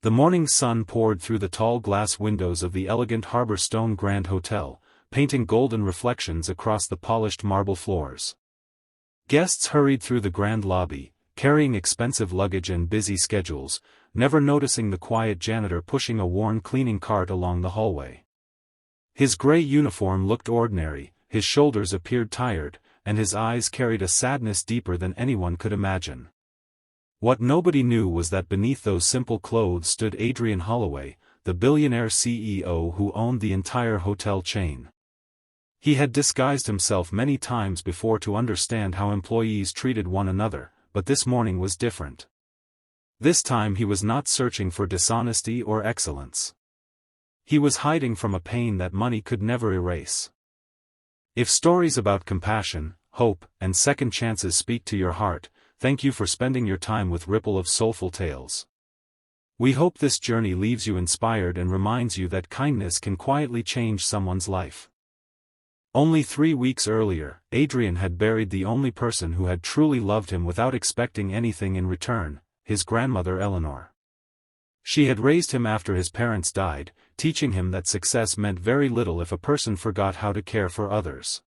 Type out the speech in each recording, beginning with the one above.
The morning sun poured through the tall glass windows of the elegant Harbor Stone Grand Hotel, painting golden reflections across the polished marble floors. Guests hurried through the grand lobby, carrying expensive luggage and busy schedules, never noticing the quiet janitor pushing a worn cleaning cart along the hallway. His gray uniform looked ordinary, his shoulders appeared tired, and his eyes carried a sadness deeper than anyone could imagine. What nobody knew was that beneath those simple clothes stood Adrian Holloway, the billionaire CEO who owned the entire hotel chain. He had disguised himself many times before to understand how employees treated one another, but this morning was different. This time he was not searching for dishonesty or excellence. He was hiding from a pain that money could never erase. If stories about compassion, hope, and second chances speak to your heart, thank you for spending your time with Ripple of Soulful Tales. We hope this journey leaves you inspired and reminds you that kindness can quietly change someone's life. Only 3 weeks earlier, Adrian had buried the only person who had truly loved him without expecting anything in return, his grandmother Eleanor. She had raised him after his parents died, teaching him that success meant very little if a person forgot how to care for others.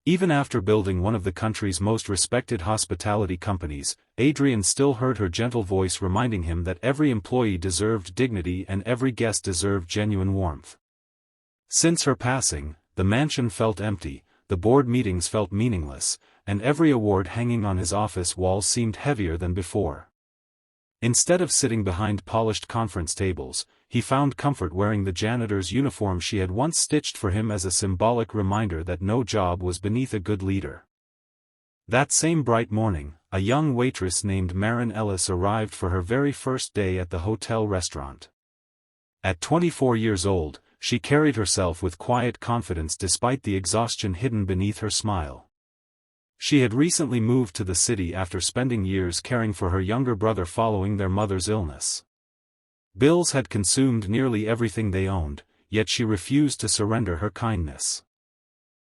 Even after building one of the country's most respected hospitality companies, Adrian still heard her gentle voice reminding him that every employee deserved dignity and every guest deserved genuine warmth. Since her passing, the mansion felt empty, the board meetings felt meaningless, and every award hanging on his office walls seemed heavier than before. Instead of sitting behind polished conference tables, he found comfort wearing the janitor's uniform she had once stitched for him as a symbolic reminder that no job was beneath a good leader. That same bright morning, a young waitress named Maren Ellis arrived for her very first day at the hotel restaurant. At 24 years old, she carried herself with quiet confidence despite the exhaustion hidden beneath her smile. She had recently moved to the city after spending years caring for her younger brother following their mother's illness. Bills had consumed nearly everything they owned, yet she refused to surrender her kindness.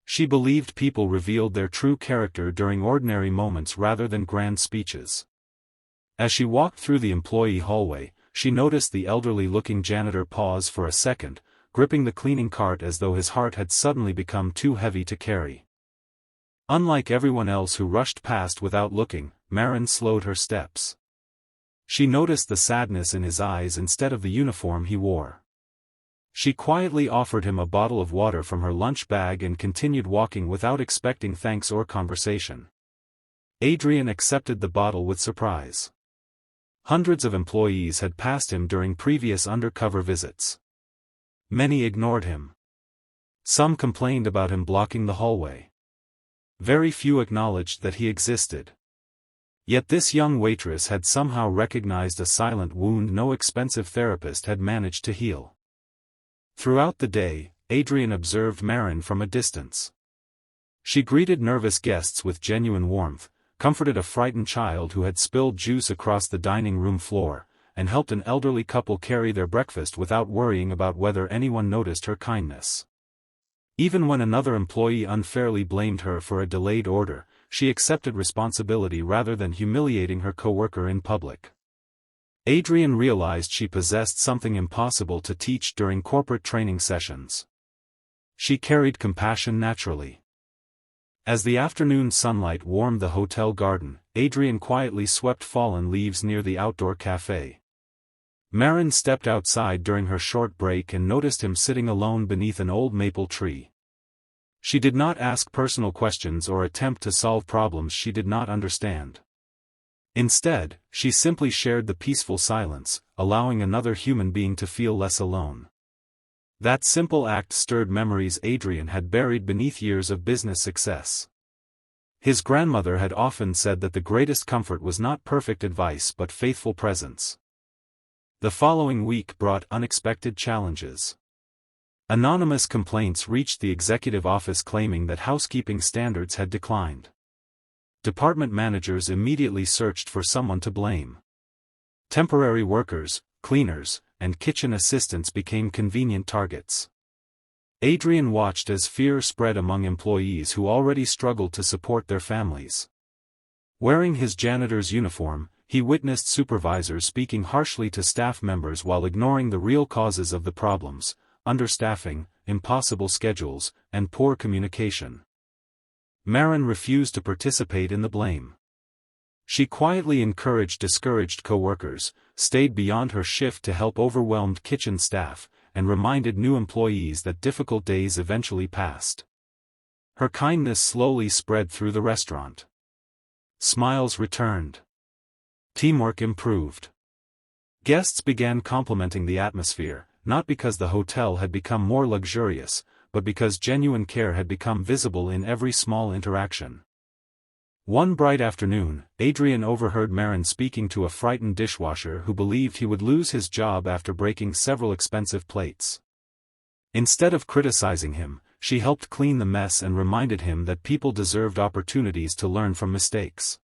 She believed people revealed their true character during ordinary moments rather than grand speeches. As she walked through the employee hallway, she noticed the elderly-looking janitor pause for a second, gripping the cleaning cart as though his heart had suddenly become too heavy to carry. Unlike everyone else who rushed past without looking, Maren slowed her steps. She noticed the sadness in his eyes instead of the uniform he wore. She quietly offered him a bottle of water from her lunch bag and continued walking without expecting thanks or conversation. Adrian accepted the bottle with surprise. Hundreds of employees had passed him during previous undercover visits. Many ignored him. Some complained about him blocking the hallway. Very few acknowledged that he existed. Yet this young waitress had somehow recognized a silent wound no expensive therapist had managed to heal. Throughout the day, Adrian observed Maren from a distance. She greeted nervous guests with genuine warmth, comforted a frightened child who had spilled juice across the dining room floor, and helped an elderly couple carry their breakfast without worrying about whether anyone noticed her kindness. Even when another employee unfairly blamed her for a delayed order, she accepted responsibility rather than humiliating her coworker in public. Adrian realized she possessed something impossible to teach during corporate training sessions. She carried compassion naturally. As the afternoon sunlight warmed the hotel garden, Adrian quietly swept fallen leaves near the outdoor cafe. Maren stepped outside during her short break and noticed him sitting alone beneath an old maple tree. She did not ask personal questions or attempt to solve problems she did not understand. Instead, she simply shared the peaceful silence, allowing another human being to feel less alone. That simple act stirred memories Adrian had buried beneath years of business success. His grandmother had often said that the greatest comfort was not perfect advice but faithful presence. The following week brought unexpected challenges. Anonymous complaints reached the executive office claiming that housekeeping standards had declined. Department managers immediately searched for someone to blame. Temporary workers, cleaners, and kitchen assistants became convenient targets. Adrian watched as fear spread among employees who already struggled to support their families. Wearing his janitor's uniform, he witnessed supervisors speaking harshly to staff members while ignoring the real causes of the problems: understaffing, impossible schedules, and poor communication. Marin refused to participate in the blame. She quietly encouraged discouraged coworkers, stayed beyond her shift to help overwhelmed kitchen staff, and reminded new employees that difficult days eventually passed. Her kindness slowly spread through the restaurant. Smiles returned. Teamwork improved. Guests began complimenting the atmosphere, not because the hotel had become more luxurious, but because genuine care had become visible in every small interaction. One bright afternoon, Adrian overheard Marin speaking to a frightened dishwasher who believed he would lose his job after breaking several expensive plates. Instead of criticizing him, she helped clean the mess and reminded him that people deserved opportunities to learn from mistakes.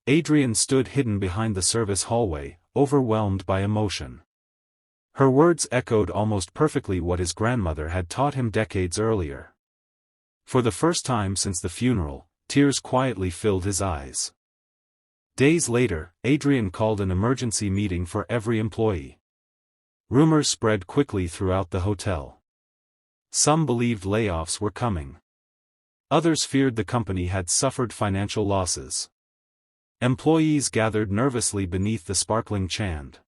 Adrian stood hidden behind the service hallway, overwhelmed by emotion. Her words echoed almost perfectly what his grandmother had taught him decades earlier. For the first time since the funeral, tears quietly filled his eyes. Days later, Adrian called an emergency meeting for every employee. Rumors spread quickly throughout the hotel. Some believed layoffs were coming. Others feared the company had suffered financial losses. Employees gathered nervously beneath the sparkling chand.